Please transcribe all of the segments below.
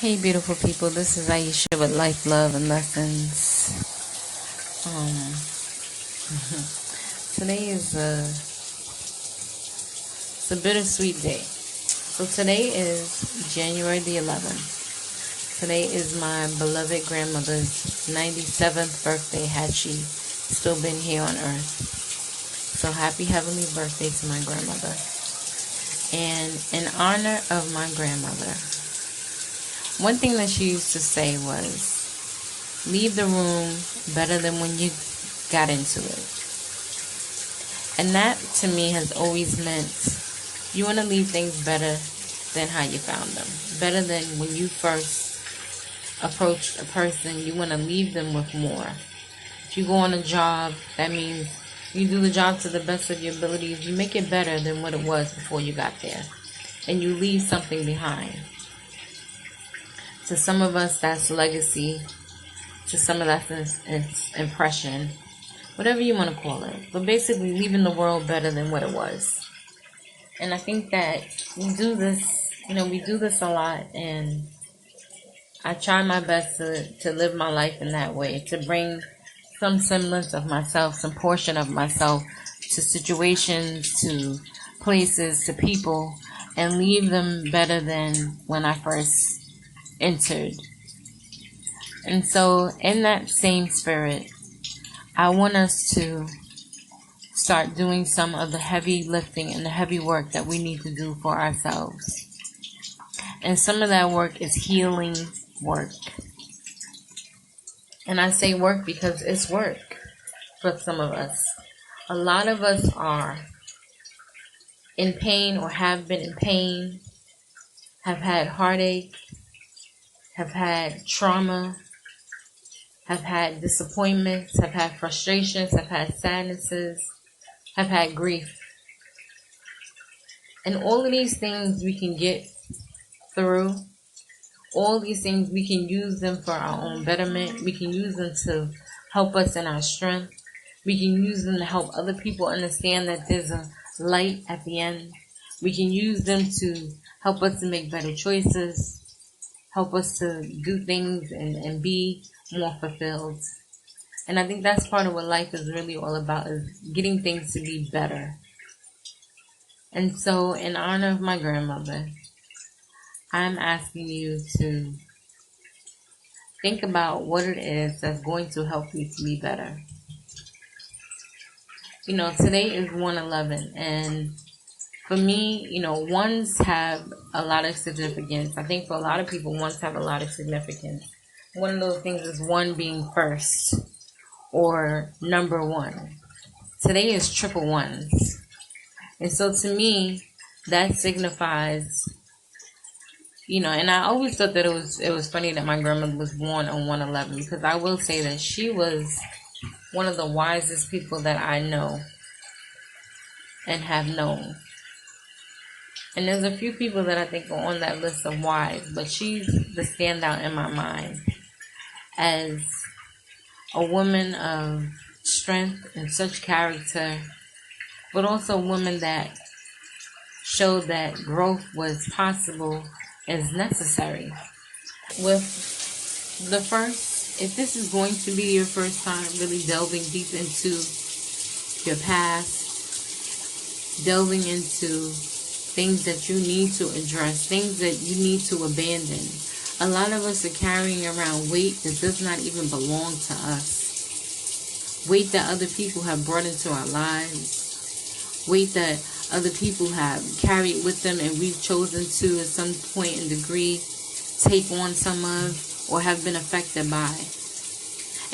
Hey, beautiful people. This is Aisha with Life, Love, and Lessons. Um, Today is it's a bittersweet day. So today is January the 11th. Today is my beloved grandmother's 97th birthday, had she still been here on earth. So happy heavenly birthday to my grandmother. And in honor of my grandmother, one thing that she used to say was, leave the room better than when you got into it. And that to me has always meant you want to leave things better than how you found them. Better than when you first approached a person, you want to leave them with more. If you go on a job, that means you do the job to the best of your abilities. You make it better than what it was before you got there. And you leave something behind. To some of us, that's legacy. To some of us, it's impression. Whatever you want to call it. But basically, leaving the world better than what it was. And I think that we do this, we do this a lot. And I try my best to live my life in that way. To bring some semblance of myself, some portion of myself to situations, to places, to people. And leave them better than when I first entered. And so in that same spirit, I want us to start doing some of the heavy lifting and the heavy work that we need to do for ourselves. And some of that work is healing work. And I say work because it's work for some of us. A lot of us are in pain or have been in pain, have had heartache, have had trauma, have had disappointments, have had frustrations, have had sadnesses, have had grief. And all of these things we can get through. All these things, we can use them for our own betterment. We can use them to help us in our strength. We can use them to help other people understand that there's a light at the end. We can use them to help us to make better choices, help us to do things and be more fulfilled. And I think that's part of what life is really all about, is getting things to be better. And so in honor of my grandmother, I'm asking you to think about what it is that's going to help you to be better. Today is 1/11, and for me, ones have a lot of significance. I think for a lot of people, ones have a lot of significance. One of those things is one being first or number one. Today is triple ones. And so to me, that signifies, and I always thought that it was funny that my grandmother was born on 1/11, because I will say that she was one of the wisest people that I know and have known. And there's a few people that I think are on that list of wise, but she's the standout in my mind as a woman of strength and such character, but also a woman that showed that growth was possible as necessary. With the first, if this is going to be your first time really delving deep into your past, delving into things that you need to address, things that you need to abandon, a lot of us are carrying around weight that does not even belong to us. Weight that other people have brought into our lives. Weight that other people have carried with them and we've chosen to, at some point and degree, take on some of or have been affected by.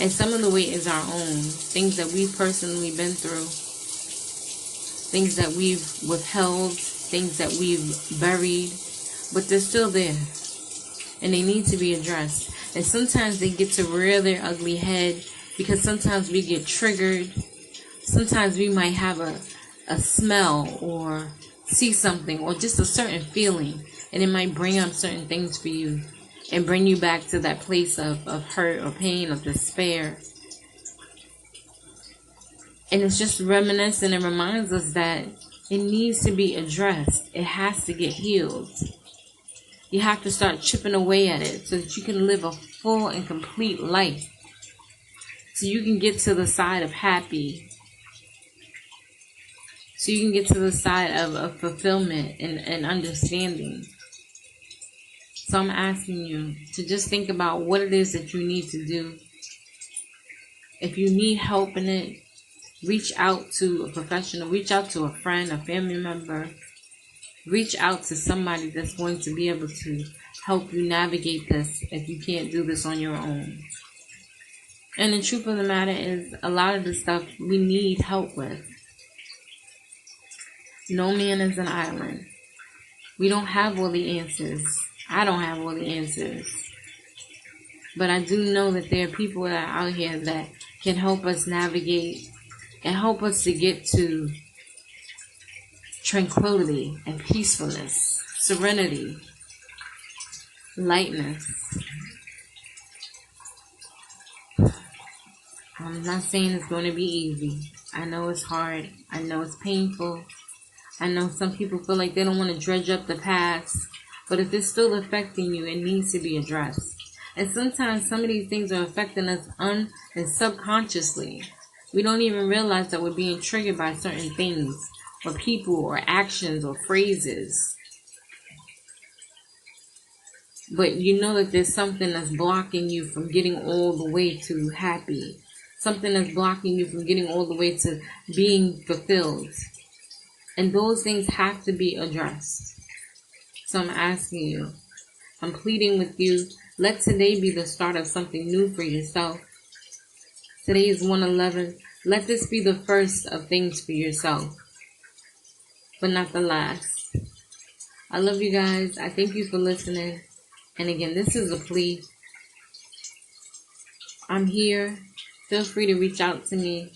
And some of the weight is our own. Things that we've personally been through. Things that we've withheld. Things that we've buried. But they're still there. And they need to be addressed. And sometimes they get to rear their ugly head because sometimes we get triggered. Sometimes we might have a smell or see something or just a certain feeling, and it might bring up certain things for you and bring you back to that place of hurt or pain or despair. And it's just reminiscent and reminds us that it needs to be addressed. It has to get healed. You have to start chipping away at it so that you can live a full and complete life. So you can get to the side of happy. So you can get to the side of fulfillment and understanding. So I'm asking you to just think about what it is that you need to do. If you need help in it, reach out to a professional, reach out to a friend, a family member, reach out to somebody that's going to be able to help you navigate this if you can't do this on your own. And the truth of the matter is, a lot of the stuff we need help with. No man is an island. We don't have all the answers. I don't have all the answers. But I do know that there are people that are out here that can help us navigate and help us to get to tranquility and peacefulness, serenity, lightness. I'm not saying it's going to be easy. I know it's hard. I know it's painful. I know some people feel like they don't want to dredge up the past. But if it's still affecting you, it needs to be addressed. And sometimes some of these things are affecting us and subconsciously. We don't even realize that we're being triggered by certain things or people or actions or phrases. But you know that there's something that's blocking you from getting all the way to happy. Something that's blocking you from getting all the way to being fulfilled. And those things have to be addressed. So I'm asking you, I'm pleading with you, let today be the start of something new for yourself. Today is 1/11. Let this be the first of things for yourself, but not the last. I love you guys. I thank you for listening. And again, this is a plea. I'm here. Feel free to reach out to me.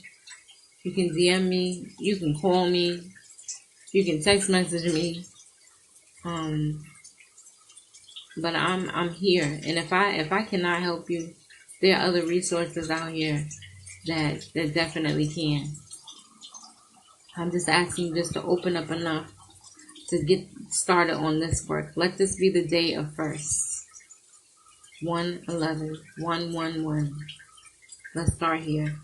You can DM me. You can call me. You can text message me. But I'm here. And if I cannot help you, there are other resources out here that definitely can. I'm just asking you just to open up enough to get started on this work. Let this be the day of first. 1/11, 1/11. Let's start here.